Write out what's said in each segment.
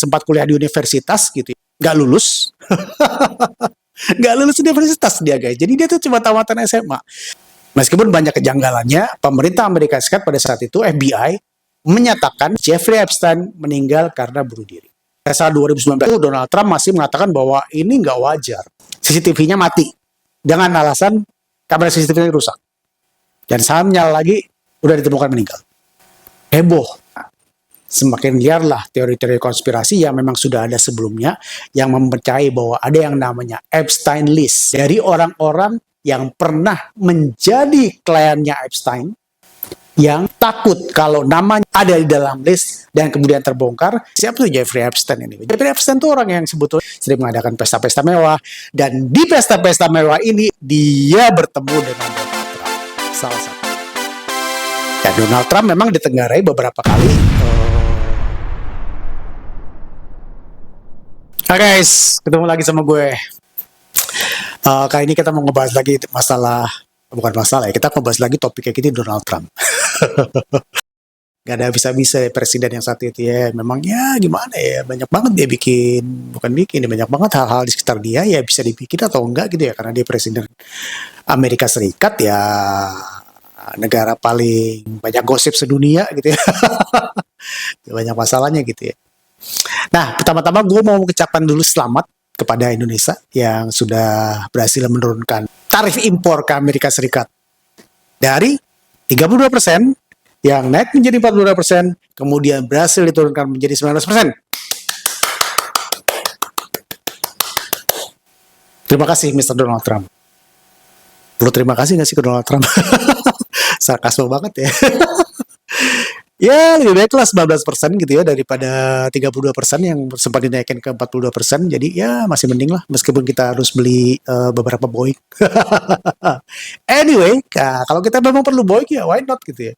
sempat kuliah di universitas gitu, nggak lulus, nggak lulus universitas dia guys. Jadi dia tuh cuma tamatan SMA. Meskipun banyak kejanggalannya, pemerintah Amerika Serikat pada saat itu FBI menyatakan Jeffrey Epstein meninggal karena bunuh diri. Pada saat 2019 itu Donald Trump masih mengatakan bahwa ini nggak wajar. CCTV-nya mati dengan alasan kamera CCTV-nya rusak. Dan sahamnya lagi udah ditemukan meninggal. Heboh. Semakin liarlah teori-teori konspirasi yang memang sudah ada sebelumnya yang mempercayai bahwa ada yang namanya Epstein List dari orang-orang yang pernah menjadi kliennya Epstein yang takut kalau namanya ada di dalam list dan kemudian terbongkar. Siapa tuh Jeffrey Epstein ini? Jeffrey Epstein tuh orang yang sebetulnya sering mengadakan pesta-pesta mewah, dan di pesta-pesta mewah ini dia bertemu dengan Donald Trump, salah satu. Dan Donald Trump memang ditenggarai beberapa kali. Oke guys, ketemu lagi sama gue. Kali ini kita mau ngebahas lagi masalah, bukan masalah ya, kita ngebahas lagi topik kayak gini Donald Trump. Gak ada bisa-bisa ya presiden yang saat itu ya, memang ya gimana ya, banyak banget dia banyak banget hal-hal di sekitar dia ya bisa dibikin atau enggak gitu ya, karena dia presiden Amerika Serikat ya, negara paling banyak gosip sedunia gitu ya. Banyak masalahnya gitu ya. Nah, pertama-tama gue mau mengucapkan dulu selamat kepada Indonesia yang sudah berhasil menurunkan tarif impor ke Amerika Serikat dari 32% yang naik menjadi 42%, kemudian berhasil diturunkan menjadi 19%. Terima kasih Mr. Donald Trump. Perlu terima kasih nggak sih ke Donald Trump? Sarkasme banget ya. Ya lebih baiklah 19% gitu ya daripada 32% yang sempat dinaikin ke 42%. Jadi ya masih mending lah, meskipun kita harus beli beberapa Boeing. Anyway, kalau kita memang perlu Boeing ya why not gitu ya.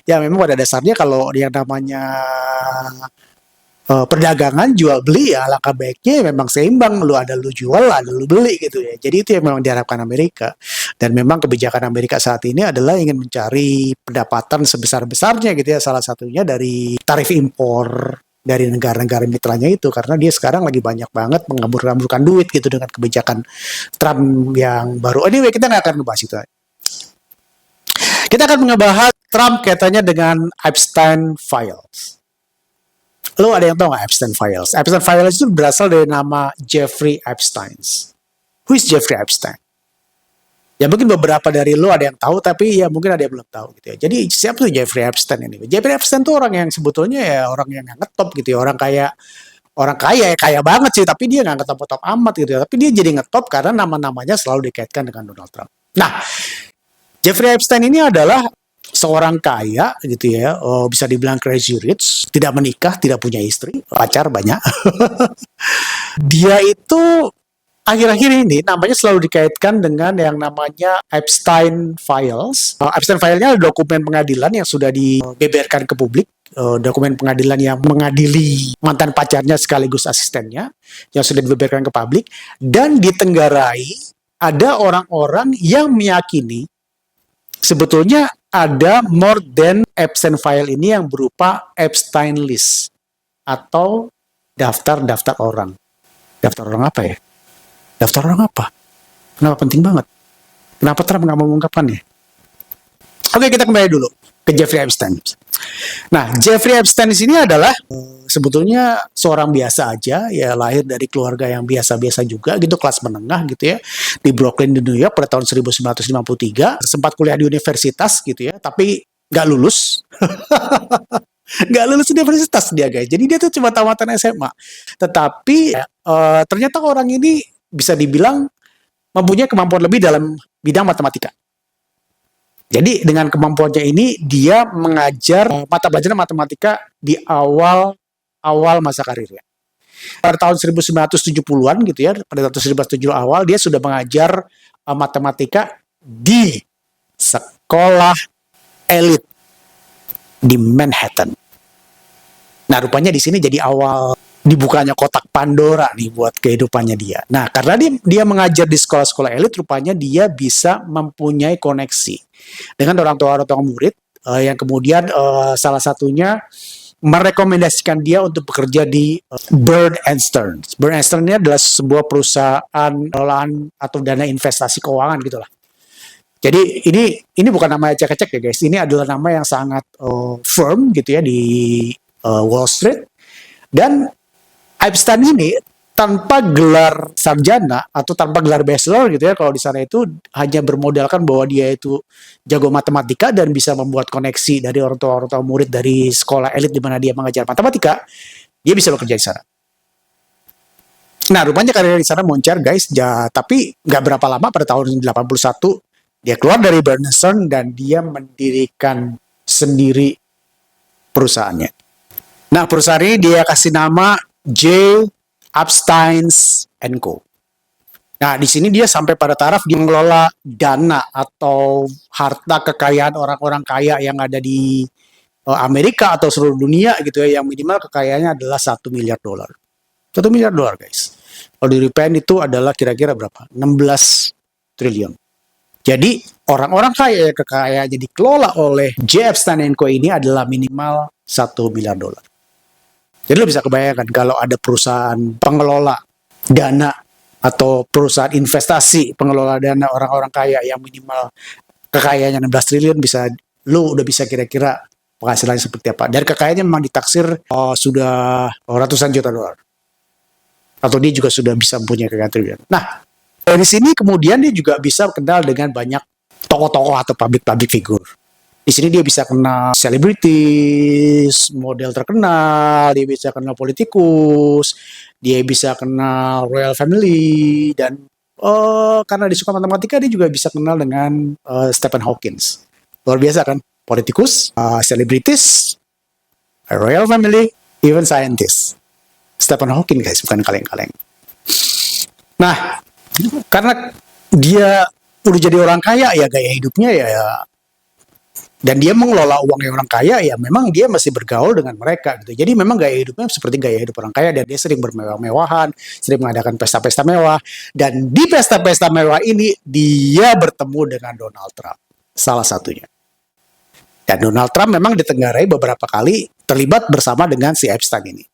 Ya memang pada dasarnya kalau yang namanya perdagangan jual beli ya alangkah baiknya memang seimbang, lu jual ada lu beli gitu ya. Jadi itu yang memang diharapkan Amerika, dan memang kebijakan Amerika saat ini adalah ingin mencari pendapatan sebesar-besarnya gitu ya, salah satunya dari tarif impor dari negara-negara mitranya itu, karena dia sekarang lagi banyak banget mengambur-amburkan duit gitu dengan kebijakan Trump yang baru. Anyway, kita nggak akan ngebahas itu. Kita akan ngebahas Trump kaitannya dengan Epstein Files. Lo ada yang tahu nggak Epstein Files? Epstein Files itu berasal dari nama Jeffrey Epstein. Who is Jeffrey Epstein? Ya mungkin beberapa dari lo ada yang tahu, tapi ya mungkin ada yang belum tahu gitu ya. Jadi siapa tuh Jeffrey Epstein ini? Jeffrey Epstein tuh orang yang sebetulnya ya orang yang ngetop gitu ya, orang kaya ya, kaya banget sih, tapi dia nggak ngetop-ngetop amat gitu ya. Tapi dia jadi ngetop karena nama-namanya selalu dikaitkan dengan Donald Trump. Nah, Jeffrey Epstein ini adalah seorang kaya gitu ya, bisa dibilang crazy rich, tidak menikah, tidak punya istri, pacar banyak. Dia itu akhir-akhir ini namanya selalu dikaitkan dengan yang namanya Epstein Files. Epstein Files-nya adalah dokumen pengadilan yang sudah dibeberkan ke publik, dokumen pengadilan yang mengadili mantan pacarnya sekaligus asistennya yang sudah dibeberkan ke publik, dan ditenggarai ada orang-orang yang meyakini sebetulnya ada more than Epstein File ini yang berupa Epstein List atau daftar-daftar orang. Daftar orang apa ya? Daftar orang apa? Kenapa penting banget? Kenapa Trump nggak mau mengungkapkannya? Oke, kita kembali dulu ke Jeffrey Epstein. Nah, Jeffrey Epstein di sini adalah sebetulnya seorang biasa aja, ya lahir dari keluarga yang biasa-biasa juga gitu, kelas menengah gitu ya, di Brooklyn di New York pada tahun 1953, sempat kuliah di universitas gitu ya, tapi nggak lulus. Nggak lulus universitas dia guys, jadi dia tuh cuma tamatan SMA. Tetapi ternyata orang ini bisa dibilang mempunyai kemampuan lebih dalam bidang matematika. Jadi dengan kemampuannya ini dia mengajar mata pelajaran matematika di awal masa karirnya. Pada tahun 1970-an gitu ya, pada tahun 1970 awal dia sudah mengajar matematika di sekolah elit di Manhattan. Nah, rupanya di sini jadi awal dibukanya kotak Pandora nih buat kehidupannya dia. Nah, karena dia mengajar di sekolah-sekolah elit, rupanya dia bisa mempunyai koneksi dengan orang tua murid yang kemudian salah satunya merekomendasikan dia untuk bekerja di Bird and Stearns. Bird and Stearns ini adalah sebuah perusahaan pengelolaan atau dana investasi keuangan gitulah. Jadi ini bukan nama ecek-ecek ya guys. Ini adalah nama yang sangat firm gitu ya di Wall Street. Dan Epstein ini tanpa gelar sarjana atau tanpa gelar bachelor gitu ya, kalau di sana itu hanya bermodalkan bahwa dia itu jago matematika dan bisa membuat koneksi dari orang tua murid dari sekolah elit di mana dia mengajar matematika, dia bisa bekerja di sana. Nah, rupanya karir di sana moncer guys, tapi nggak berapa lama pada tahun 81 dia keluar dari Bernstein dan dia mendirikan sendiri perusahaannya. Nah, perusahaan ini dia kasih nama J. Epstein's and Co. Nah, di sini dia sampai pada taraf dia mengelola dana atau harta kekayaan orang-orang kaya yang ada di Amerika atau seluruh dunia gitu ya, yang minimal kekayaannya adalah $1 miliar. $1 miliar guys. Kalau di Rupiah itu adalah kira-kira berapa? 16 triliun. Jadi orang-orang kaya yang kekayaannya dikelola oleh J. Epstein & Co ini adalah minimal $1 miliar. Jadi lo bisa kebayangkan kalau ada perusahaan pengelola dana atau perusahaan investasi pengelola dana orang-orang kaya yang minimal kekayaannya 16 triliun, lo udah bisa kira-kira penghasilannya seperti apa. Dan kekayaannya memang ditaksir sudah ratusan juta dolar. Atau dia juga sudah bisa mempunyai kekayaan triliun. Nah, dari sini kemudian dia juga bisa kenal dengan banyak tokoh-tokoh atau public figure. Di sini dia bisa kenal selebritis, model terkenal, dia bisa kenal politikus, dia bisa kenal royal family, dan karena dia suka matematika dia juga bisa kenal dengan Stephen Hawking. Luar biasa kan? Politikus, selebritis, royal family, even scientist. Stephen Hawking guys, bukan kaleng-kaleng. Nah, karena dia udah jadi orang kaya ya, gaya hidupnya ya, dan dia mengelola uangnya orang kaya ya, memang dia masih bergaul dengan mereka gitu. Jadi memang gaya hidupnya seperti gaya hidup orang kaya, dan dia sering bermewah-mewahan, sering mengadakan pesta-pesta mewah, dan di pesta-pesta mewah ini dia bertemu dengan Donald Trump, salah satunya. Dan Donald Trump memang ditenggarai beberapa kali terlibat bersama dengan si Epstein ini,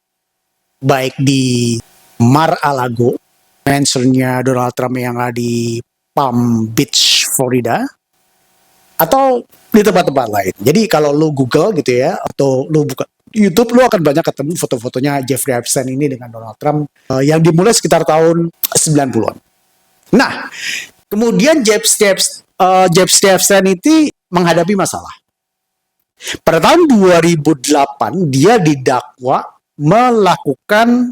baik di Mar-a-Lago, mansionnya Donald Trump yang ada di Palm Beach, Florida, atau di tempat-tempat lain. Jadi kalau lu Google gitu ya, atau lu buka YouTube, lu akan banyak ketemu foto-fotonya Jeffrey Epstein ini dengan Donald Trump yang dimulai sekitar tahun 90-an. Nah, kemudian Jeffrey Epstein itu menghadapi masalah. Pada tahun 2008 dia didakwa melakukan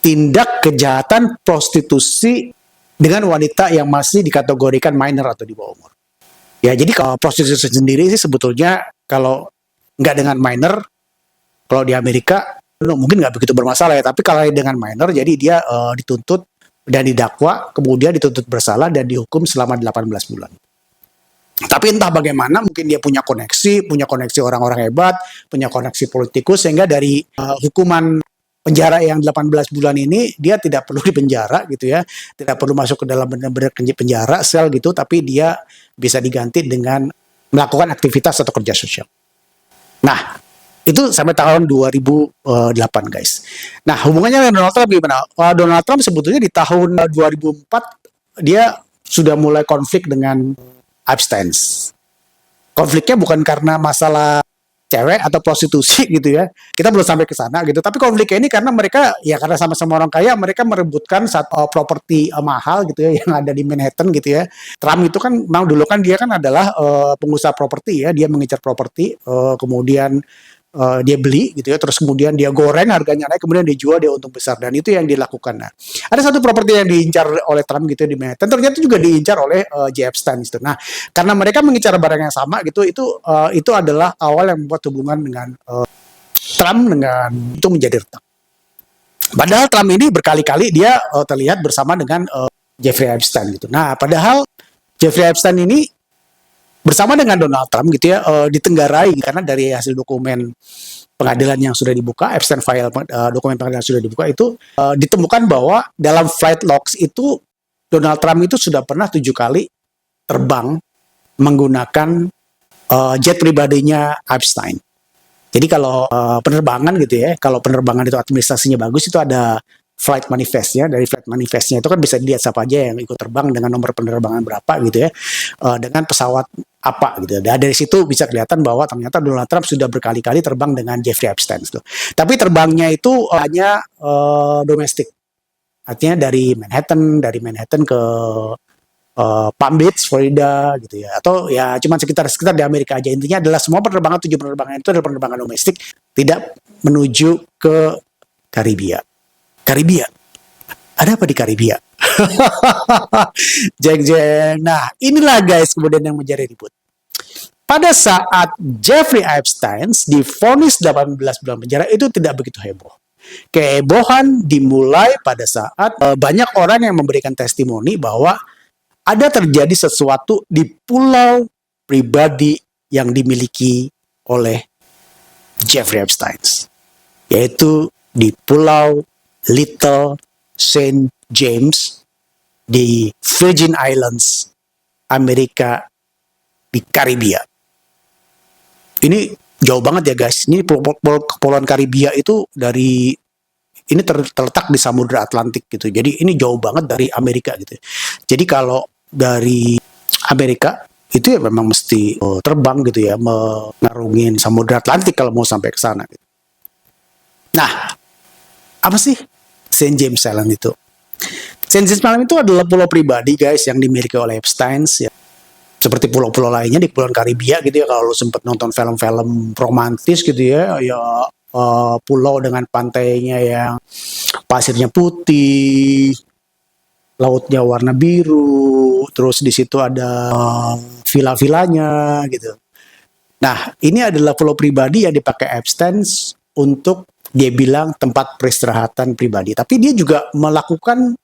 tindak kejahatan prostitusi dengan wanita yang masih dikategorikan minor atau di bawah umur. Ya, jadi kalau prostitusi sendiri sih sebetulnya kalau nggak dengan minor, kalau di Amerika mungkin nggak begitu bermasalah ya, tapi kalau dengan minor jadi dia dituntut dan didakwa, kemudian dituntut bersalah dan dihukum selama 18 bulan. Tapi entah bagaimana, mungkin dia punya koneksi orang-orang hebat, punya koneksi politikus, sehingga dari hukuman penjara yang 18 bulan ini, dia tidak perlu dipenjara gitu ya, tidak perlu masuk ke dalam benar-benar penjara, sel gitu, tapi dia bisa diganti dengan melakukan aktivitas atau kerja sosial. Nah, itu sampai tahun 2008 guys. Nah, hubungannya dengan Donald Trump gimana? Donald Trump sebetulnya di tahun 2004, dia sudah mulai konflik dengan Epstein. Konfliknya bukan karena masalah cewek atau prostitusi gitu ya. Kita belum sampai ke sana gitu. Tapi konfliknya ini karena mereka ya karena sama-sama orang kaya, mereka merebutkan satu properti mahal gitu ya yang ada di Manhattan gitu ya. Trump itu kan memang dulu kan dia kan adalah pengusaha properti ya. Dia mengincar properti, kemudian dia beli gitu ya, terus kemudian dia goreng harganya naik, kemudian dijual, dia untung besar, dan itu yang dilakukan. Nah, ada satu properti yang diincar oleh Trump gitu di Manhattan, ternyata juga diincar oleh J. Epstein gitu. Nah, karena mereka mengincar barang yang sama gitu, itu adalah awal yang membuat hubungan dengan Trump dengan itu menjadi retak. Padahal Trump ini berkali-kali dia terlihat bersama dengan Jeffrey Epstein gitu. Nah, padahal Jeffrey Epstein ini bersama dengan Donald Trump gitu ya ditenggarai karena dari hasil dokumen pengadilan yang sudah dibuka, Epstein file dokumen pengadilan yang sudah dibuka itu ditemukan bahwa dalam flight logs itu Donald Trump itu sudah pernah 7 kali terbang menggunakan jet pribadinya Epstein. Jadi kalau penerbangan gitu ya, kalau penerbangan itu administrasinya bagus itu ada flight manifestnya. Dari flight manifestnya itu kan bisa dilihat siapa aja yang ikut terbang dengan nomor penerbangan berapa gitu ya, dengan pesawat apa gitu. Dan dari situ bisa kelihatan bahwa ternyata Donald Trump sudah berkali-kali terbang dengan Jeffrey Epstein tuh. Tapi terbangnya itu hanya domestik, artinya dari Manhattan ke Palm Beach, Florida gitu ya, atau ya cuma sekitar di Amerika aja. Intinya adalah semua penerbangan, 7 penerbangan itu adalah penerbangan domestik, tidak menuju ke Karibia. Karibia, ada apa di Karibia? Jeng jeng. Nah, inilah guys kemudian yang menjadi ribut. Pada saat Jeffrey Epstein divonis 18 bulan penjara itu tidak begitu heboh. Kehebohan dimulai pada saat banyak orang yang memberikan testimoni bahwa ada terjadi sesuatu di pulau pribadi yang dimiliki oleh Jeffrey Epstein, yaitu di Pulau Little Saint James di Virgin Islands, Amerika, di Karibia. Ini jauh banget ya guys. Ini kepulauan Karibia itu ini terletak di Samudra Atlantik gitu. Jadi ini jauh banget dari Amerika gitu. Jadi kalau dari Amerika itu ya memang mesti terbang gitu ya, mengarungin Samudra Atlantik kalau mau sampai ke sana gitu. Nah, apa sih Saint James Island itu? Saint James Island itu adalah pulau pribadi guys yang dimiliki oleh Epstein ya. Seperti pulau-pulau lainnya di Kepulauan Karibia gitu ya, kalau lu sempat nonton film-film romantis gitu ya, pulau dengan pantainya yang pasirnya putih, lautnya warna biru, terus di situ ada villa-villanya gitu. Nah, ini adalah pulau pribadi yang dipakai Epstein untuk dia bilang tempat peristirahatan pribadi. Tapi dia juga melakukan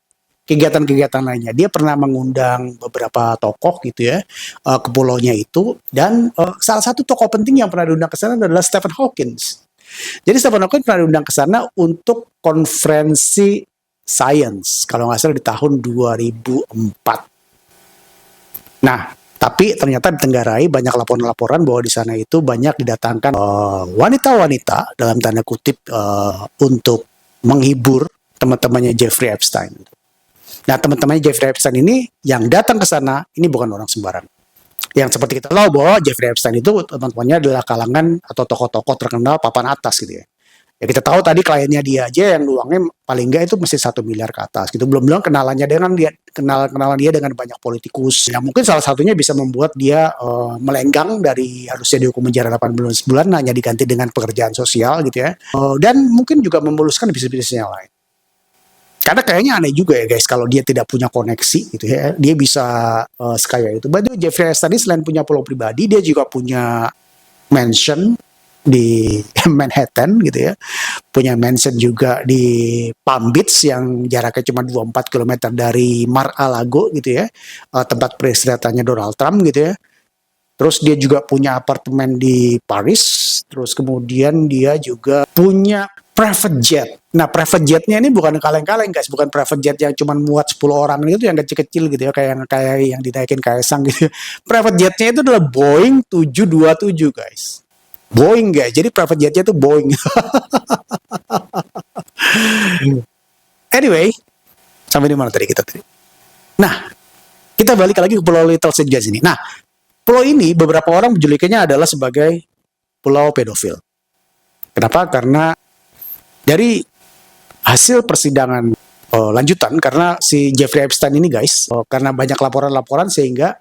kegiatan-kegiatan lainnya. Dia pernah mengundang beberapa tokoh gitu ya ke pulaunya itu, dan salah satu tokoh penting yang pernah diundang ke sana adalah Stephen Hawking. Jadi Stephen Hawking pernah diundang ke sana untuk konferensi sains kalau nggak salah di tahun 2004. Nah, tapi ternyata ditenggarai banyak laporan-laporan bahwa di sana itu banyak didatangkan wanita-wanita dalam tanda kutip untuk menghibur teman-temannya Jeffrey Epstein. Nah, teman-temannya Jeffrey Epstein ini yang datang ke sana ini bukan orang sembarang. Yang seperti kita tahu bahwa Jeffrey Epstein itu teman-temannya adalah kalangan atau tokoh-tokoh terkenal papan atas gitu ya. Ya kita tahu tadi kliennya dia aja yang uangnya paling enggak itu mesti 1 miliar ke atas gitu. Belum bilang kenalan dia dengan banyak politikus. Yang mungkin salah satunya bisa membuat dia melenggang dari harusnya dihukum penjara 18 bulan hanya diganti dengan pekerjaan sosial gitu ya. Dan mungkin juga memuluskan bisnis-bisnisnya yang lain. Karena kayaknya aneh juga ya guys kalau dia tidak punya koneksi gitu ya. Dia bisa sekaya itu. Bahkan Jeffrey Epstein selain punya pulau pribadi, dia juga punya mansion di Manhattan gitu ya. Punya mansion juga di Palm Beach yang jaraknya cuma 24 km dari Mar-a-Lago gitu ya. Tempat peristirahatannya Donald Trump gitu ya. Terus dia juga punya apartemen di Paris. Terus kemudian dia juga punya private jet. Nah, private jetnya ini bukan kaleng-kaleng guys, bukan private jet yang cuma muat 10 orang itu yang kecil-kecil gitu ya, kayak yang dinaikin Kaisang gitu. Private jetnya itu adalah Boeing 727 guys. Boeing guys, jadi private jetnya itu Boeing. Anyway, sampai di mana tadi kita tadi? Nah, kita balik lagi ke Pulau Little Saint James ini. Nah, pulau ini beberapa orang menjulukinya adalah sebagai pulau pedofil. Kenapa? Karena dari hasil persidangan lanjutan, karena si Jeffrey Epstein ini guys, karena banyak laporan-laporan sehingga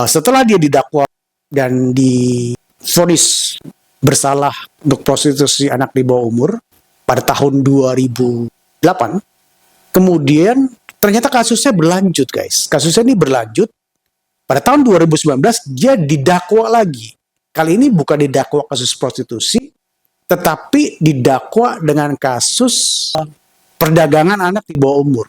setelah dia didakwa dan divonis bersalah untuk prostitusi anak di bawah umur pada tahun 2008, kemudian ternyata kasusnya berlanjut guys. Kasusnya ini berlanjut pada tahun 2019 dia didakwa lagi. Kali ini bukan didakwa kasus prostitusi, tetapi didakwa dengan kasus perdagangan anak di bawah umur.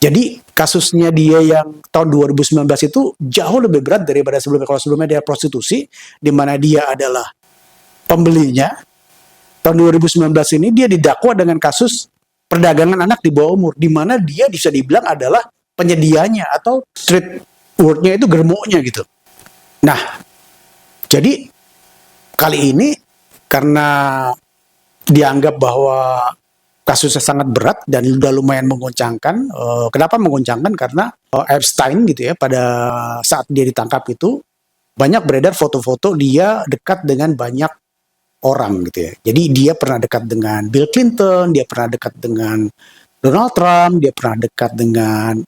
Jadi kasusnya dia yang tahun 2019 itu jauh lebih berat daripada sebelumnya. Kalau sebelumnya dia prostitusi, di mana dia adalah pembelinya. Tahun 2019 ini dia didakwa dengan kasus perdagangan anak di bawah umur, di mana dia bisa dibilang adalah penyedianya atau street word-nya itu germoknya gitu. Nah, jadi kali ini karena dianggap bahwa kasusnya sangat berat dan udah lumayan mengoncangkan. Kenapa mengoncangkan? Karena Epstein gitu ya, pada saat dia ditangkap itu banyak beredar foto-foto dia dekat dengan banyak orang gitu ya. Jadi dia pernah dekat dengan Bill Clinton, dia pernah dekat dengan Donald Trump, dia pernah dekat dengan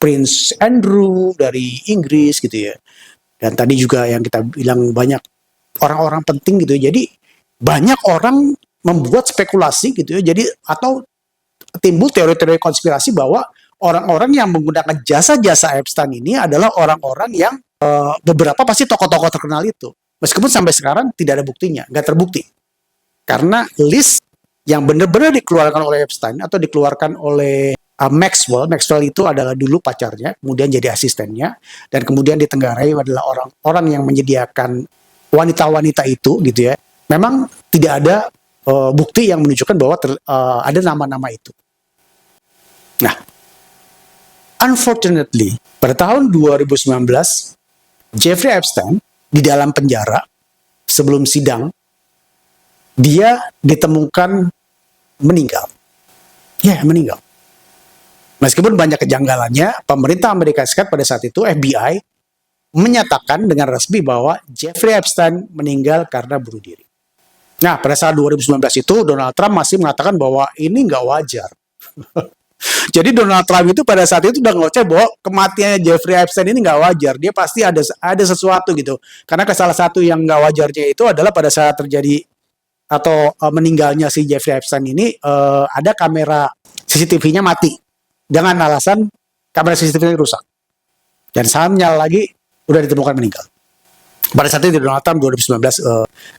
Prince Andrew dari Inggris gitu ya. Dan tadi juga yang kita bilang banyak orang-orang penting gitu ya. Jadi banyak orang membuat spekulasi gitu ya. Jadi atau timbul teori-teori konspirasi bahwa orang-orang yang menggunakan jasa-jasa Epstein ini adalah orang-orang yang beberapa pasti tokoh-tokoh terkenal itu. Meskipun sampai sekarang tidak ada buktinya, nggak terbukti. Karena list yang benar-benar dikeluarkan oleh Epstein atau dikeluarkan oleh Maxwell itu adalah dulu pacarnya, kemudian jadi asistennya, dan kemudian ditenggarai adalah orang-orang yang menyediakan wanita-wanita itu gitu ya. Memang tidak ada bukti yang menunjukkan bahwa ada nama-nama itu. Nah, unfortunately, pada tahun 2019, Jeffrey Epstein di dalam penjara sebelum sidang, dia ditemukan meninggal. Ya, meninggal. Meskipun banyak kejanggalannya, pemerintah Amerika Serikat pada saat itu, FBI, menyatakan dengan resmi bahwa Jeffrey Epstein meninggal karena bunuh diri. Nah, pada saat 2019 itu, Donald Trump masih mengatakan bahwa ini nggak wajar. Jadi Donald Trump itu pada saat itu udah ngoceh bahwa kematiannya Jeffrey Epstein ini nggak wajar. Dia pasti ada sesuatu gitu. Karena salah satu yang nggak wajarnya itu adalah pada saat terjadi atau meninggalnya si Jeffrey Epstein ini ada kamera CCTV-nya mati dengan alasan kamera CCTV-nya rusak. Dan sahamnya lagi udah ditemukan meninggal. Pada saat itu Donald Trump 2019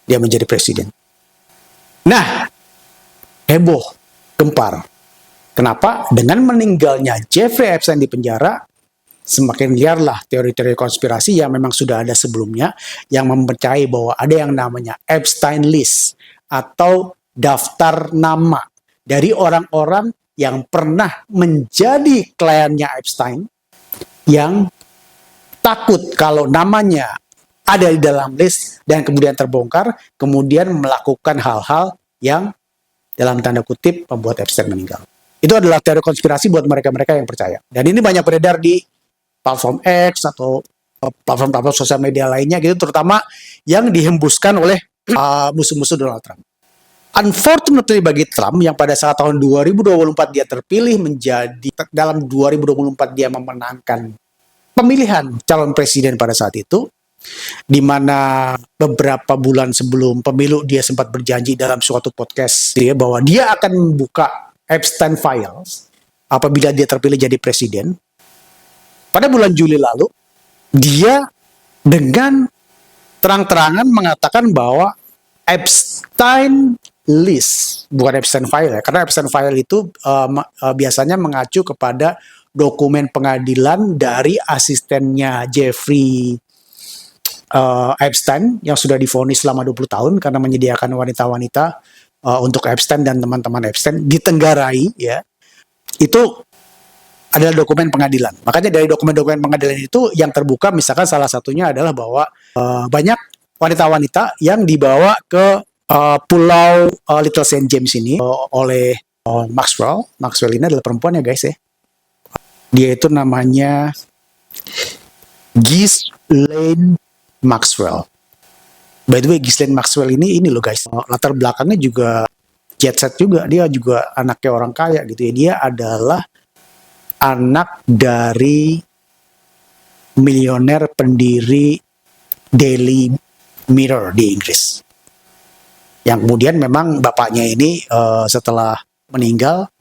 dia menjadi presiden. Nah, heboh, gempar. Kenapa? Dengan meninggalnya Jeffrey Epstein di penjara, semakin liarlah teori-teori konspirasi yang memang sudah ada sebelumnya, yang mempercayai bahwa ada yang namanya Epstein List, atau daftar nama dari orang-orang yang pernah menjadi kliennya Epstein, yang takut kalau namanya ada di dalam list dan kemudian terbongkar, kemudian melakukan hal-hal yang dalam tanda kutip membuat Epstein meninggal. Itu adalah teori konspirasi buat mereka-mereka yang percaya. Dan ini banyak beredar di platform X atau platform-platform sosial media lainnya gitu, terutama yang dihembuskan oleh musuh-musuh Donald Trump. Unfortunately bagi Trump yang pada saat tahun 2024 dia terpilih menjadi, dalam 2024 dia memenangkan pemilihan calon presiden pada saat itu, di mana beberapa bulan sebelum pemilu dia sempat berjanji dalam suatu podcast dia bahwa dia akan membuka Epstein Files apabila dia terpilih jadi presiden. Pada bulan Juli lalu, dia dengan terang-terangan mengatakan bahwa Epstein List, bukan Epstein File ya, karena Epstein File itu biasanya mengacu kepada dokumen pengadilan dari asistennya Jeffrey Epstein yang sudah divonis selama 20 tahun karena menyediakan wanita-wanita untuk Epstein dan teman-teman Epstein ditenggarai ya. Itu adalah dokumen pengadilan. Makanya dari dokumen-dokumen pengadilan itu yang terbuka misalkan salah satunya adalah bahwa banyak wanita-wanita yang dibawa ke pulau Little Saint James ini oleh Maxwell. Maxwell ini adalah perempuan ya guys ya. Dia itu namanya Ghislaine Maxwell. By the way, Ghislaine Maxwell ini loh guys, latar belakangnya juga jet set juga. Dia juga anaknya orang kaya gitu ya. Dia adalah anak dari milioner pendiri Daily Mirror di Inggris. Yang kemudian memang bapaknya ini setelah meninggal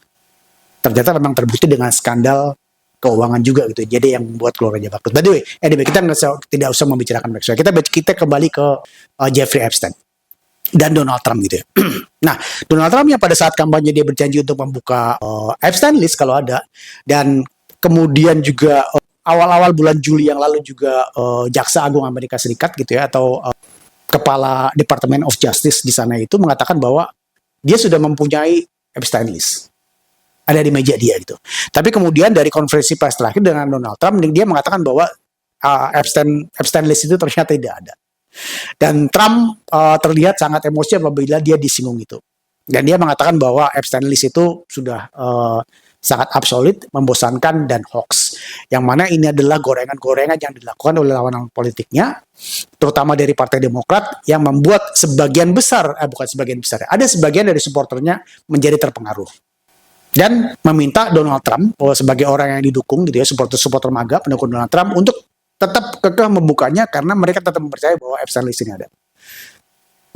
ternyata memang terbukti dengan skandal keuangan juga gitu. Jadi yang membuat keluarganya bangkrut. By the way, anyway, kita tidak usah membicarakan Maxwell. Kita kembali ke Jeffrey Epstein dan Donald Trump gitu ya. Nah, Donald Trump yang pada saat kampanye dia berjanji untuk membuka Epstein List kalau ada, dan kemudian juga awal-awal bulan Juli yang lalu juga Jaksa Agung Amerika Serikat gitu ya, atau Kepala Department of Justice di sana itu mengatakan bahwa dia sudah mempunyai Epstein List. Ada di meja dia gitu. Tapi kemudian dari konferensi pers terakhir dengan Donald Trump, dia mengatakan bahwa Epstein List itu ternyata tidak ada. Dan Trump terlihat sangat emosi apabila dia disinggung itu. Dan dia mengatakan bahwa Epstein list itu sudah sangat absolut, membosankan, dan hoax. Yang mana ini adalah gorengan-gorengan yang dilakukan oleh lawan politiknya, terutama dari Partai Demokrat, yang membuat sebagian besar, bukan sebagian besar, ada sebagian dari supporternya menjadi terpengaruh. Dan meminta Donald Trump sebagai orang yang didukung gitu ya, supporter-supporter MAGA pendukung Donald Trump untuk tetap kekeh membukanya karena mereka tetap percaya bahwa Epstein list ini ada.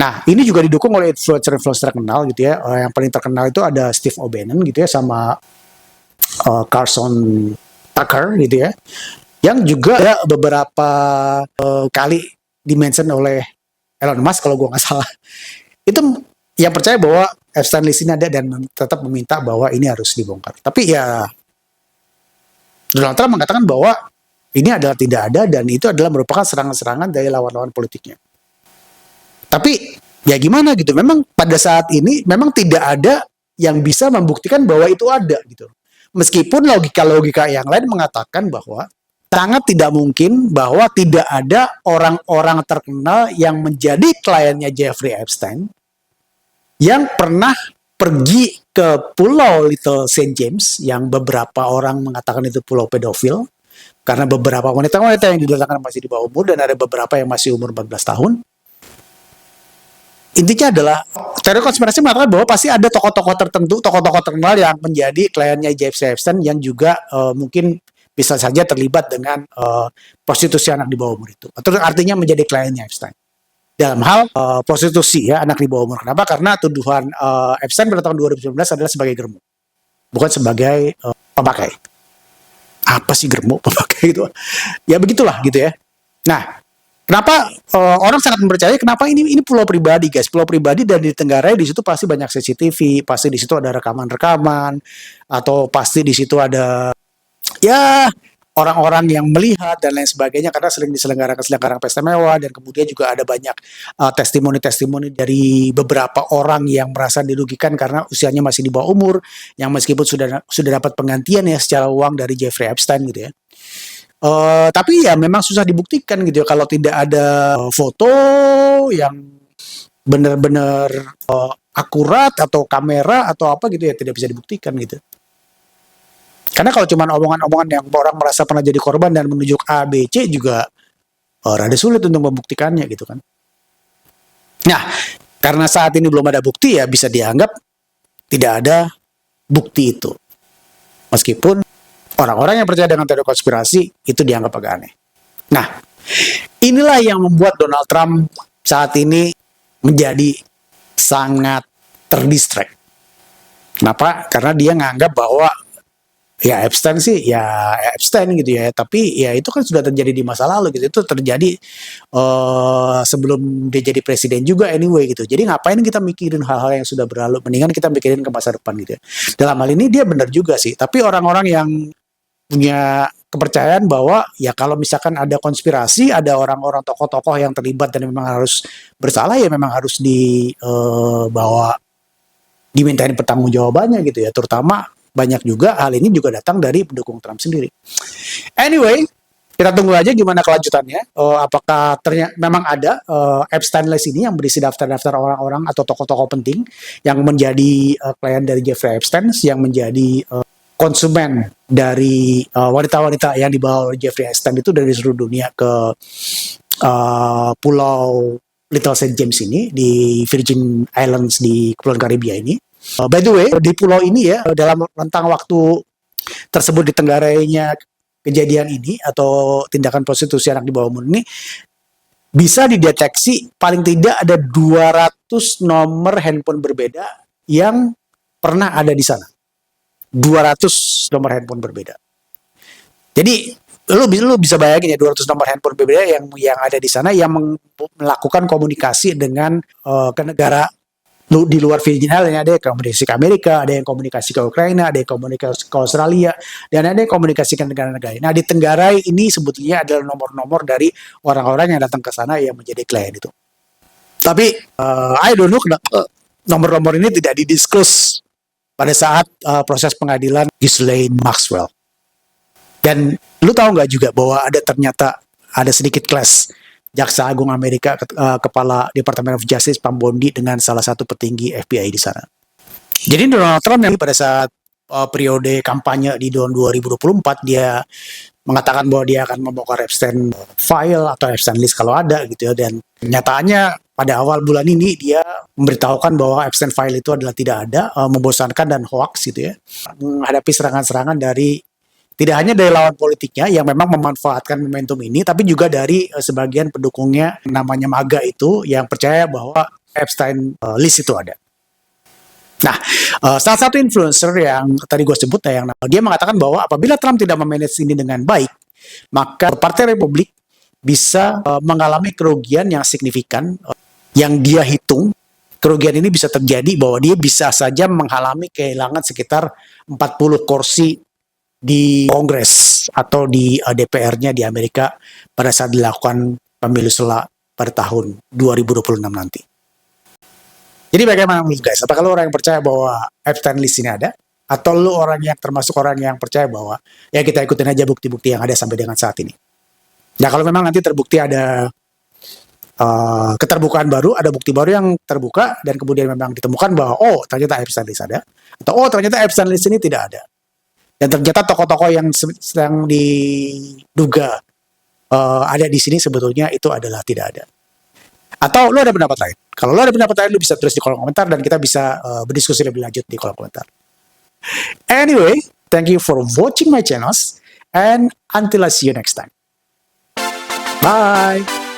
Nah, ini juga didukung oleh influencer-influencer terkenal gitu ya. Yang paling terkenal itu ada Steve O'Bannon gitu ya, sama Carson Tucker gitu ya. Yang juga ada beberapa kali dimention oleh Elon Musk kalau gue nggak salah. Itu yang percaya bahwa Epstein list ini ada dan tetap meminta bahwa ini harus dibongkar. Tapi ya Donald Trump mengatakan bahwa ini adalah tidak ada dan itu adalah merupakan serangan-serangan dari lawan-lawan politiknya. Tapi ya gimana gitu, memang pada saat ini memang tidak ada yang bisa membuktikan bahwa itu ada gitu. Meskipun logika-logika yang lain mengatakan bahwa sangat tidak mungkin bahwa tidak ada orang-orang terkenal yang menjadi kliennya Jeffrey Epstein yang pernah pergi ke pulau Little St. James, yang beberapa orang mengatakan itu pulau pedofil, karena beberapa wanita-wanita yang didatangkan masih di bawah umur dan ada beberapa yang masih umur 14 tahun. Intinya adalah teori konspirasi mengatakan bahwa pasti ada tokoh-tokoh tertentu, tokoh-tokoh terkenal yang menjadi kliennya Jeffrey Epstein yang juga mungkin bisa saja terlibat dengan prostitusi anak di bawah umur itu. Atau artinya menjadi kliennya Epstein. Dalam hal prostitusi ya anak di bawah umur. Kenapa? Karena tuduhan Epstein pada tahun 2019 adalah sebagai germo, bukan sebagai pemakai. Apa sih germo pemakai itu? Ya begitulah gitu ya. Nah, kenapa orang sangat mempercayai? Kenapa ini pulau pribadi, guys? Pulau pribadi dan ditenggarai di situ pasti banyak CCTV, pasti di situ ada rekaman-rekaman, atau pasti di situ ada ya orang-orang yang melihat dan lain sebagainya karena sering diselenggarakan pesta mewah, dan kemudian juga ada banyak testimoni-testimoni dari beberapa orang yang merasa dirugikan karena usianya masih di bawah umur, yang meskipun sudah dapat penggantian ya secara uang dari Jeffrey Epstein gitu ya. Tapi ya memang susah dibuktikan gitu ya kalau tidak ada foto yang benar-benar akurat atau kamera atau apa gitu ya, tidak bisa dibuktikan gitu. Karena kalau cuma omongan-omongan yang orang merasa pernah jadi korban dan menunjuk A, B, C juga rada sulit untuk membuktikannya gitu kan. Nah, karena saat ini belum ada bukti ya bisa dianggap tidak ada bukti itu. Meskipun orang-orang yang percaya dengan teori konspirasi itu dianggap agak aneh. Nah, inilah yang membuat Donald Trump saat ini menjadi sangat terdistract. Kenapa? Karena dia nganggap bahwa ya Epstein sih ya Epstein gitu ya, tapi ya itu kan sudah terjadi di masa lalu gitu, itu terjadi sebelum dia jadi presiden juga anyway gitu. Jadi ngapain kita mikirin hal-hal yang sudah berlalu, mendingan kita mikirin ke masa depan gitu ya. Dalam hal ini dia benar juga sih, tapi orang-orang yang punya kepercayaan bahwa ya kalau misalkan ada konspirasi, ada orang-orang tokoh-tokoh yang terlibat dan memang harus bersalah, ya memang harus dibawa, dimintain pertanggungjawabannya gitu ya, terutama banyak juga hal ini juga datang dari pendukung Trump sendiri. Anyway, kita tunggu aja gimana kelanjutannya. Apakah ternyata memang ada Epstein list ini yang berisi daftar-daftar orang-orang atau tokoh-tokoh penting yang menjadi klien dari Jeffrey Epstein, yang menjadi konsumen dari wanita-wanita yang dibawa oleh Jeffrey Epstein itu dari seluruh dunia ke pulau Little St. James ini di Virgin Islands di Kepulauan Karibia ini. By the way, di pulau ini ya, dalam rentang waktu tersebut ditenggarainya kejadian ini atau tindakan prostitusi anak di bawah umur ini, bisa dideteksi paling tidak ada 200 nomor handphone berbeda yang pernah ada di sana. 200 nomor handphone berbeda. Jadi lu bisa bayangin ya 200 nomor handphone berbeda yang ada di sana yang melakukan komunikasi dengan ke negara di luar Virgin Islands. Ada yang komunikasi ke Amerika, ada yang komunikasi ke Ukraina, ada yang komunikasi ke Australia, dan ada yang komunikasi ke negara-negara. Nah, di Tenggarai ini sebetulnya adalah nomor-nomor dari orang-orang yang datang ke sana yang menjadi klien itu. Tapi I don't know kenapa nomor-nomor ini tidak didisclose pada saat proses pengadilan Ghislaine Maxwell. Dan lu tahu nggak juga bahwa ternyata ada sedikit clash Jaksa Agung Amerika, Kepala Department of Justice Pam Bondi dengan salah satu petinggi FBI di sana. Jadi Donald Trump yang pada saat periode kampanye di tahun 2024 dia mengatakan bahwa dia akan membongkar Epstein file atau Epstein list kalau ada gitu ya, dan kenyataannya pada awal bulan ini dia memberitahukan bahwa Epstein file itu adalah tidak ada, membosankan dan hoax gitu ya, menghadapi serangan-serangan dari tidak hanya dari lawan politiknya yang memang memanfaatkan momentum ini, tapi juga dari sebagian pendukungnya namanya MAGA itu yang percaya bahwa Epstein list itu ada. Nah, salah satu influencer yang tadi gue sebut, yang dia mengatakan bahwa apabila Trump tidak memanage ini dengan baik, maka Partai Republik bisa mengalami kerugian yang signifikan, yang dia hitung. Kerugian ini bisa terjadi bahwa dia bisa saja mengalami kehilangan sekitar 40 kursi di Kongres atau di DPR-nya di Amerika pada saat dilakukan pemilu sela pada tahun 2026 nanti. Jadi bagaimana menurut guys? Apakah lo orang yang percaya bahwa Epstein list ini ada? Atau lo orang yang termasuk orang yang percaya bahwa ya kita ikutin aja bukti-bukti yang ada sampai dengan saat ini? Nah kalau memang nanti terbukti ada keterbukaan baru, ada bukti baru yang terbuka dan kemudian memang ditemukan bahwa oh ternyata Epstein list ada, atau oh ternyata Epstein list ini tidak ada, dan ternyata tokoh-tokoh yang sedang diduga ada di sini sebetulnya itu adalah tidak ada. Atau lo ada pendapat lain? Kalau lo ada pendapat lain, lo bisa tulis di kolom komentar dan kita bisa berdiskusi lebih lanjut di kolom komentar. Anyway, thank you for watching my channels and until I see you next time. Bye!